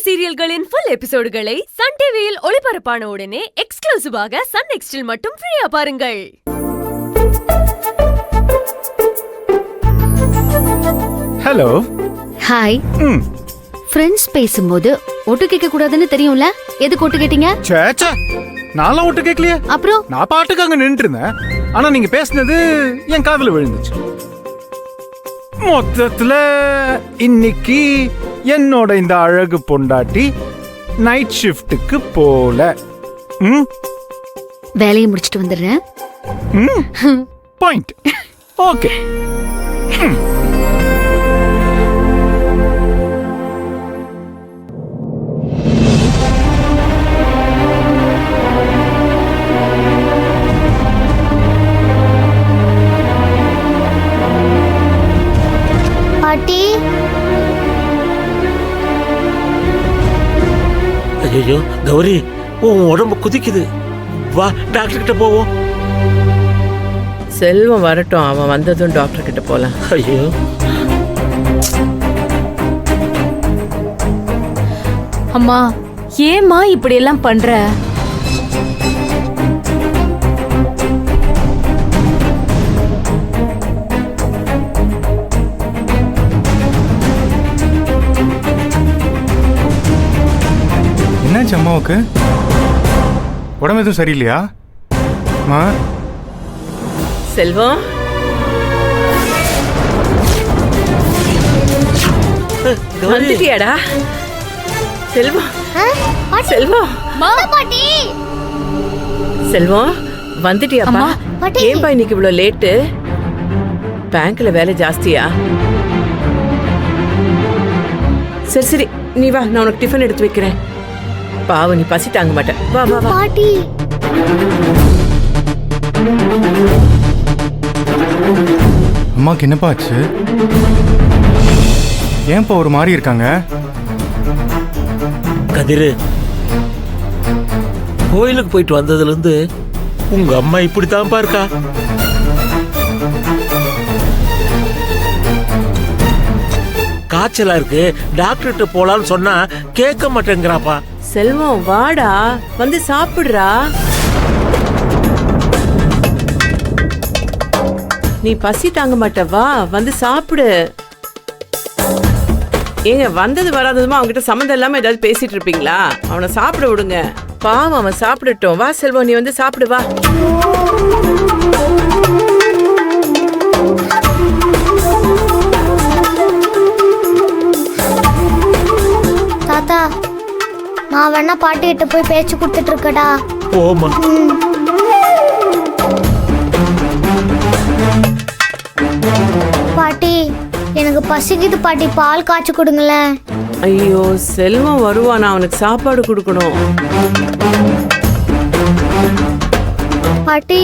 சீரியல்களின் full எபிசோடுகளை Sun டிவியில் ஒளிபரப்பான உடனே எக்ஸ்க்ளூசிவாக சன் நெக்ஸ்டில் மட்டும் ஃப்ரீயா பாருங்கள். ஹலோ. ஹாய். ஃப்ரெண்ட்ஸ் பேசும்போது ஒட்டு கேட்க கூடாதுன்னு தெரியும்ல, எதுக்கு ஒட்டு கேட்டீங்க? சேச்சா, நான்லாம் ஒட்டு கேட்கலையே. அப்புறம் நான் பாட்டுக்கு அங்க நின்னுட்டு இருந்தேன். ஆனா நீங்க பேசுனது என் காதுல விழுந்துச்சு. மொத்தத்துல இன்னைக்கு என்னோட இந்த அழகு பொண்டாட்டி நைட் ஷிஃப்ட்டுக்கு போல. வேலையை முடிச்சிட்டு வந்துடுறேன். பாயிண்ட். ஓகே. பாட்டி, ஐயோ கௌரி, உன் உடம்பு குதிக்குது. வா டாக்டர் கிட்ட போவோம். செல்வம் வரட்டும், அவன் வந்ததும் டாக்டர் கிட்ட போலாம். ஐயோ அம்மா, ஏம்மா இப்படி எல்லாம் பண்ற? என்னாச்சு அம்மாவுக்கு? உடம்பு எதுவும் சரியில்லையா? அம்மா. செல்வம், வந்துட்டியாடா? செல்வம், செல்வம், பாட்டி, செல்வம் வந்துட்டியாப்பா? ஏன்பா இன்னைக்கு இவ்வளவு லேட்டு? பேங்க்ல வேலை ஜாஸ்தியா? சரி சரி, நீ வா, நான் உனக்கு டிஃபன் எடுத்து வைக்கிறேன். பாவ, நீ பசி தாங்க மாட்டேன். வா வா வா. பாட்டி. அம்மாக்கு என்னப்பா ஆச்சு? ஏன்பா ஒரு மாதிரி இருக்காங்க? கதிரு, கோயிலுக்கு போயிட்டு வந்ததுல இருந்து உங்க அம்மா இப்படித்தான் இருக்கா. காய்ச்சலா இருக்கு, டாக்டர்கிட்ட போலான்னு சொன்னா கேட்க மாட்டேங்கிறாப்பா. செல்வம் வாடா, வந்து சாப்பிடுறா. நீ பசி தாங்க மாட்ட, வா வந்து சாப்பிடு. ஏங்க, வந்தது வராததுமா அவன்கிட்ட சம்மந்தம் இல்லாம ஏதாவது பேசிட்டு இருப்பீங்களா? அவனை சாப்பிட விடுங்க, பாவம் அவன் சாப்பிடட்டும். வா செல்வம், நீ வந்து சாப்பிடு வா. தாத்தா, நான் வேணா பாட்டி கிட்ட போய் பேச்சு கொடுத்துட்டு இருக்கடா. போமா. பாட்டி, எனக்கு பசிக்குது பாட்டி, பால் காய்ச்சி கொடுங்களேன். ஐயோ, செல்வம் வருவான், அவனுக்கு சாப்பாடு கொடுக்கணும். பாட்டி,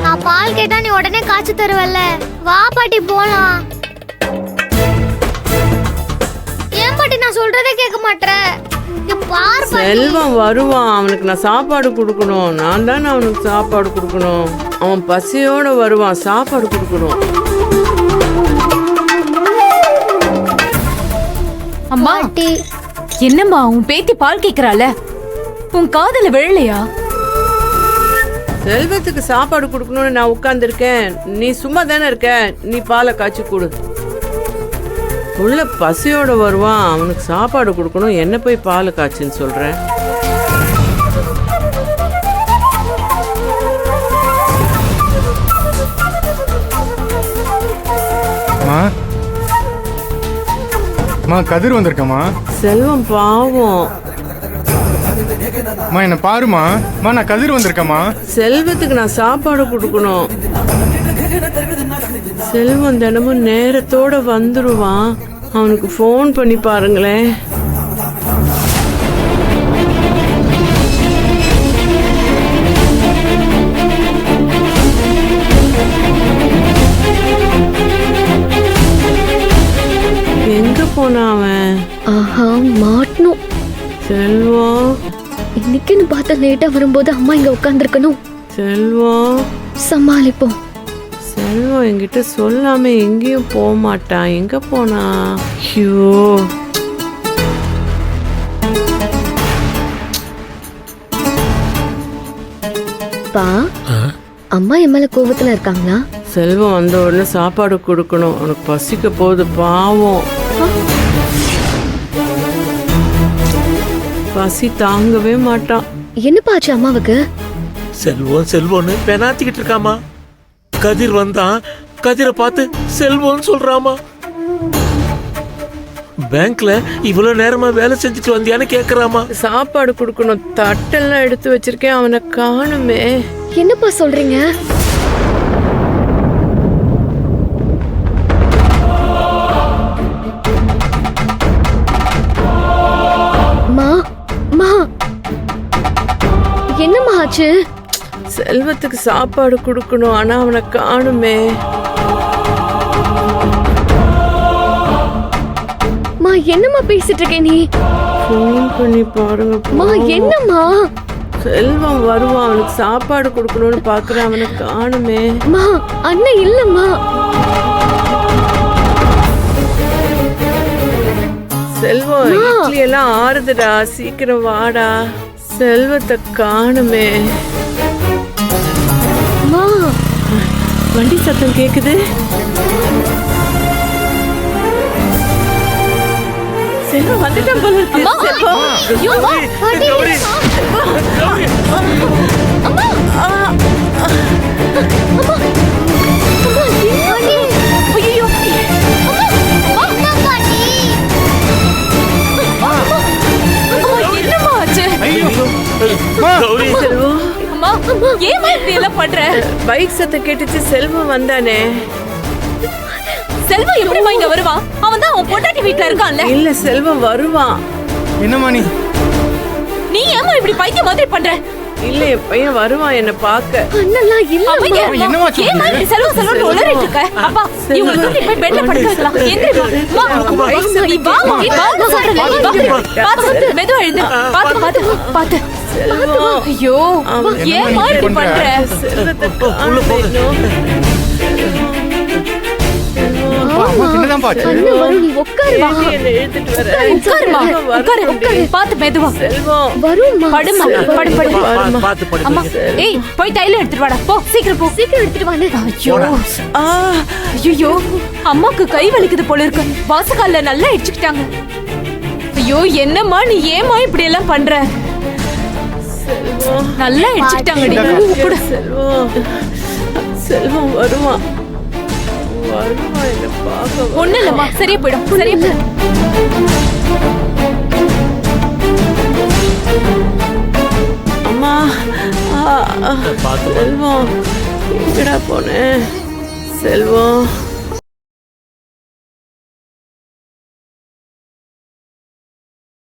நான் பால் கேட்டா நீ உடனே காய்ச்சி தருவல்ல. வா பாட்டி, போலாம். ஏன் பாட்டி நான் சொல்றதே கேட்க மாட்டேன்? செல்வம் வருவான், அவனுக்கு நான் சாப்பாடு கொடுக்கணும். நான் தானே அவனுக்கு சாப்பாடு கொடுக்கணும். அவன் பசியோட வருவான், சாப்பாடு கொடுக்கணும். அம்மா, என்னம்மா உன் பேத்தி பால் கேக்குறாள? உன் காதல விழலையா? செல்வத்துக்கு சாப்பாடு கொடுக்கணும்னு நான் உட்கார்ந்து இருக்கேன். நீ சும்மா தானே இருக்க, நீ பாலை காய்ச்சி கொடு. உள்ள பசியோட வருவான், அவனுக்கு சாப்பாடு கொடுக்கணும். என்ன போய் பால் காய்ச்சின்னு சொல்றேன்? கதிர் வந்திருக்கமா? செல்வம் பாவம். என்ன பாருமா, நான் கதிர் வந்திருக்கமா. செல்வத்துக்கு நான் சாப்பாடு கொடுக்கணும். செல்வம் தினமும் நேரத்தோட வந்துருவான். அவனுக்கு ஃபோன் பண்ணி பாருங்களேன். எங்க போனா அவன்? ஆஹா, மாட்டணும். செல்வம், இன்னைக்குன்னு பார்த்து லேட்டா வரும்போது அம்மா இங்க உட்கார்ந்துருக்கணும். செல்வம், சமாளிப்போம். செல்வம் என்கிட்ட சொல்லாம எங்கேயும் போக மாட்டான். எங்க போனா? ஐயோ, அப்பா அம்மா என் மேல கோவத்துல இருக்காங்களா? செல்வம் வந்த உடனே சாப்பாடு கொடுக்கணும், உனக்கு பசிக்க போகுது பாவம். பசி தாங்கவே மாட்டான். என்னப்பா ஆச்சு அம்மாவுக்கு? செல்வம் செல்வம்னு பெனாத்திக்கிட்டு இருக்காமா. கதிர் வந்தான், கதிரை பார்த்து செல்வம்னு சொல்றாமா. பேங்க்ல இவ்வளவு நேரமா வேலை செஞ்சுட்டு வந்தியான்னு கேக்குறாமா. சாப்பாடு கொடுக்கணும், தட்டெல்லாம் எடுத்து வச்சிருக்கேன், அவனை காணுமே. என்னப்பா சொல்றீங்க? மா மா என்னம்மா ஆச்சு? செல்வத்துக்கு சாப்பாடு கொடுக்கணும், ஆனா அவனை காணுமே. மா என்னம்மா பேசிட்டு இருக்க நீ? ஃபோன் பண்ணி பாருங்க. மா என்னம்மா? செல்வம் வருவான், அவனுக்கு சாப்பாடு கொடுக்கணும்னு பாக்குறேன், அவனை காணுமே. மா அண்ணன் இல்லம்மா. செல்வம் இட்லி எல்லாம் ஆறுதுடா, சீக்கிரம் வாடா. செல்வத்தை காணுமே. மா வண்டி சத்தம் கேக்குது. செல்வம் வந்துட்டான் போல இருக்கு. செல்வம். கௌரி, கௌரி. ஐயோ என்னம்மா ஆச்சு? கௌரி, செல்வம், அம்மா ஏமா இப்படி எல்லாம் பண்ற? பைக் சத்தம் கேட்டுச்சு, செல்வம் வந்தானே. செல்வம் எப்படிமா இங்க வருவான்? அவன் தான் அவன் பொண்டாட்டி வீட்டுல இருக்கான்ல. இல்ல, செல்வம் வருவான். என்னம்மா நீ ஏமா இப்படி பைத்தியம் மாதிரி பண்ற? இல்ல, என் பையன் வருவான் என்ன பாக்க. அண்ணன்லாம் அவன் இல்லம்மா. ஏன் என்னம்மா சொல்றீங்க? ஏமா இப்படி செல்வம் செல்வம் உளறிட்டு இருக்க? அப்பா இவங்க தூக்கி போய் பெட்ல படுக்க வைக்கலாம். எந்திரிமா. நீ வா, நீ வா, நான் சொல்றேன். நீ வா. பாத்து மெதுவா எழுந்து. பாத்து. செல்வம், ஐயோ ஏமா இப்படி பண்ற? செல்வத்தை உள்ள போங்க. காணுமே. அம்மா என்னதான் பாச்சு? அண்ணன் வரும், நீ உட்காருமா. என்னை இழுத்துட்டு வர. உட்காருமா. செல்வம் உட்காரு. வரும்டி. பாத்து மெதுவா. செல்வம் வரும்மா. படுமா. படு. பார்த்து படு. அம்மா ஏய் போய் தைல எடுத்துட்டு வாடா. போ சீக்கிரம் போ. சீக்கிரம் எடுத்துட்டு வாங்க. ஐயோ ஆ, ஐயோ அம்மாக்கு கை வலிக்குது போல இருக்கு. வாசக்கால்ல நல்லா இடிச்சுக்கிட்டாங்க. ஐயோ என்னம்மா நீ ஏமா இப்படி எல்லாம் பண்ற? செல்வம், நல்லா இடிச்சுக்கிட்டாங்கடி. கூட செல்வம், செல்வம் வருவான். வருவான் என்ன பாக்க. ஒண்ணு இல்லம்மா, சரியா போயிடும். சரியா போயிடும். அம்மா, பார்த்து செல்வம் எங்கடா போனேன்? செல்வம்